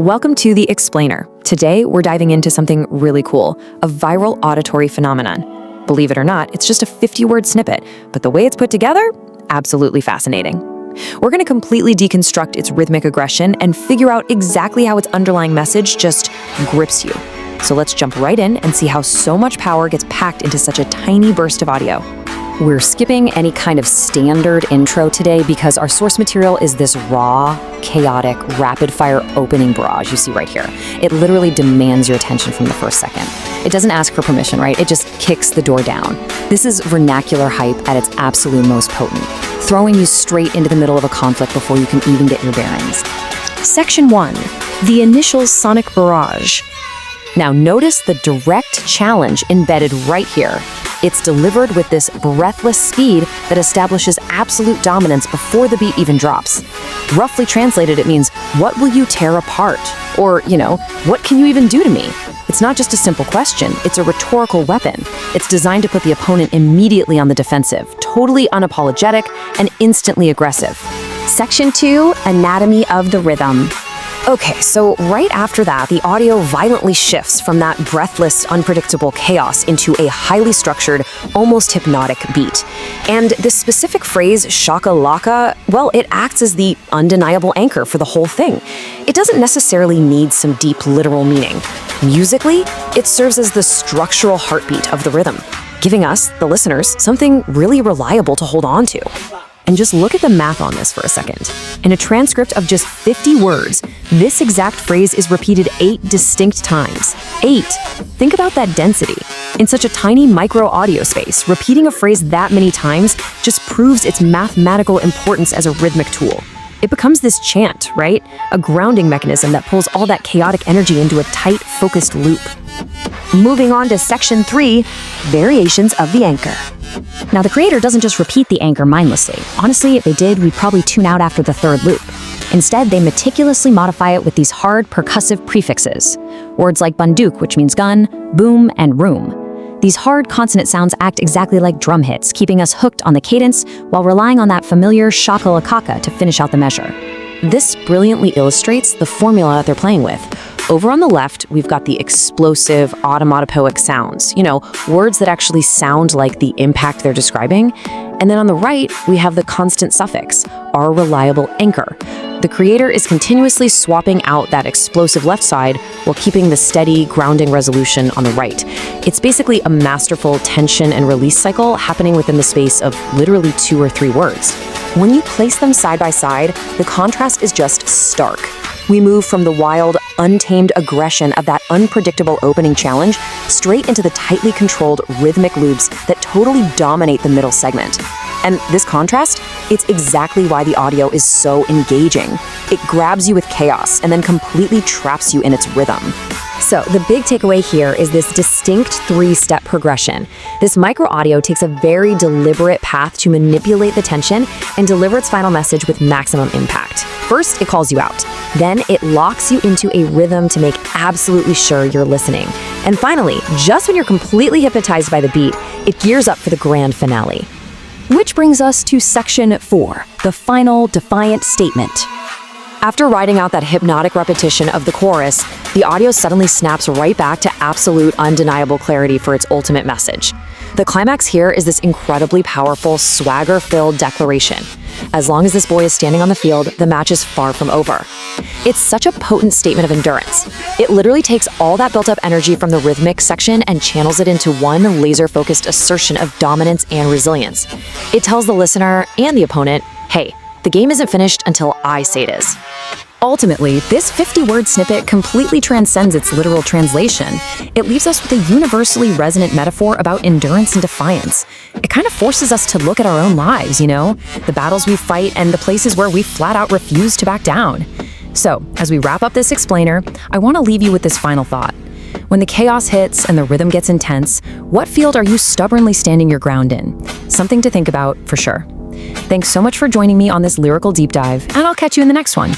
Welcome to The Explainer. Today, we're diving into something really cool, a viral auditory phenomenon. Believe it or not, it's just a 50-word snippet, but the way it's put together, absolutely fascinating. We're going to completely deconstruct its rhythmic aggression and figure out exactly how its underlying message just grips you. So let's jump right in and see how so much power gets packed into such a tiny burst of audio. We're skipping any kind of standard intro today because our source material is this raw, chaotic, rapid-fire opening barrage you see right here. It literally demands your attention from the first second. It doesn't ask for permission, right? It just kicks the door down. This is vernacular hype at its absolute most potent, throwing you straight into the middle of a conflict before you can even get your bearings. Section 1. The initial sonic barrage. Now notice the direct challenge embedded right here. It's delivered with this breathless speed that establishes absolute dominance before the beat even drops. Roughly translated, it means, what will you tear apart? Or, what can you even do to me? It's not just a simple question, it's a rhetorical weapon. It's designed to put the opponent immediately on the defensive, totally unapologetic, and instantly aggressive. Section 2. Anatomy of the rhythm. Okay, so right after that, the audio violently shifts from that breathless, unpredictable chaos into a highly structured, almost hypnotic beat. And this specific phrase, shaka-laka, well, it acts as the undeniable anchor for the whole thing. It doesn't necessarily need some deep literal meaning. Musically, it serves as the structural heartbeat of the rhythm, giving us, the listeners, something really reliable to hold on to. And just look at the math on this for a second. In a transcript of just 50 words, this exact phrase is repeated 8 distinct times. 8! Think about that density. In such a tiny micro-audio space, repeating a phrase that many times just proves its mathematical importance as a rhythmic tool. It becomes this chant, right? A grounding mechanism that pulls all that chaotic energy into a tight, focused loop. Moving on to Section 3, Variations of the Anchor. Now, the creator doesn't just repeat the anchor mindlessly. Honestly, if they did, we'd probably tune out after the third loop. Instead, they meticulously modify it with these hard percussive prefixes. Words like banduk, which means gun, boom, and room. These hard consonant sounds act exactly like drum hits, keeping us hooked on the cadence while relying on that familiar shaka-lakaka to finish out the measure. This brilliantly illustrates the formula they're playing with. Over on the left, we've got the explosive, automatopoeic sounds, words that actually sound like the impact they're describing. And then on the right, we have the constant suffix, our reliable anchor. The creator is continuously swapping out that explosive left side while keeping the steady, grounding resolution on the right. It's basically a masterful tension and release cycle happening within the space of literally 2 or 3 words. When you place them side by side, the contrast is just stark. We move from the wild, untamed aggression of that unpredictable opening challenge straight into the tightly controlled rhythmic loops that totally dominate the middle segment. And this contrast, it's exactly why the audio is so engaging. It grabs you with chaos and then completely traps you in its rhythm. So the big takeaway here is this distinct 3-step progression. This micro-audio takes a very deliberate path to manipulate the tension and deliver its final message with maximum impact. First, it calls you out. Then it locks you into a rhythm to make absolutely sure you're listening. And finally, just when you're completely hypnotized by the beat, it gears up for the grand finale. Which brings us to Section 4, the final defiant statement. After riding out that hypnotic repetition of the chorus, the audio suddenly snaps right back to absolute, undeniable clarity for its ultimate message. The climax here is this incredibly powerful, swagger-filled declaration. As long as this boy is standing on the field, the match is far from over. It's such a potent statement of endurance. It literally takes all that built-up energy from the rhythmic section and channels it into one laser-focused assertion of dominance and resilience. It tells the listener and the opponent, hey, the game isn't finished until I say it is. Ultimately, this 50-word snippet completely transcends its literal translation. It leaves us with a universally resonant metaphor about endurance and defiance. It kind of forces us to look at our own lives, the battles we fight and the places where we flat out refuse to back down. So, as we wrap up this explainer, I want to leave you with this final thought. When the chaos hits and the rhythm gets intense, what field are you stubbornly standing your ground in? Something to think about, for sure. Thanks so much for joining me on this lyrical deep dive, and I'll catch you in the next one.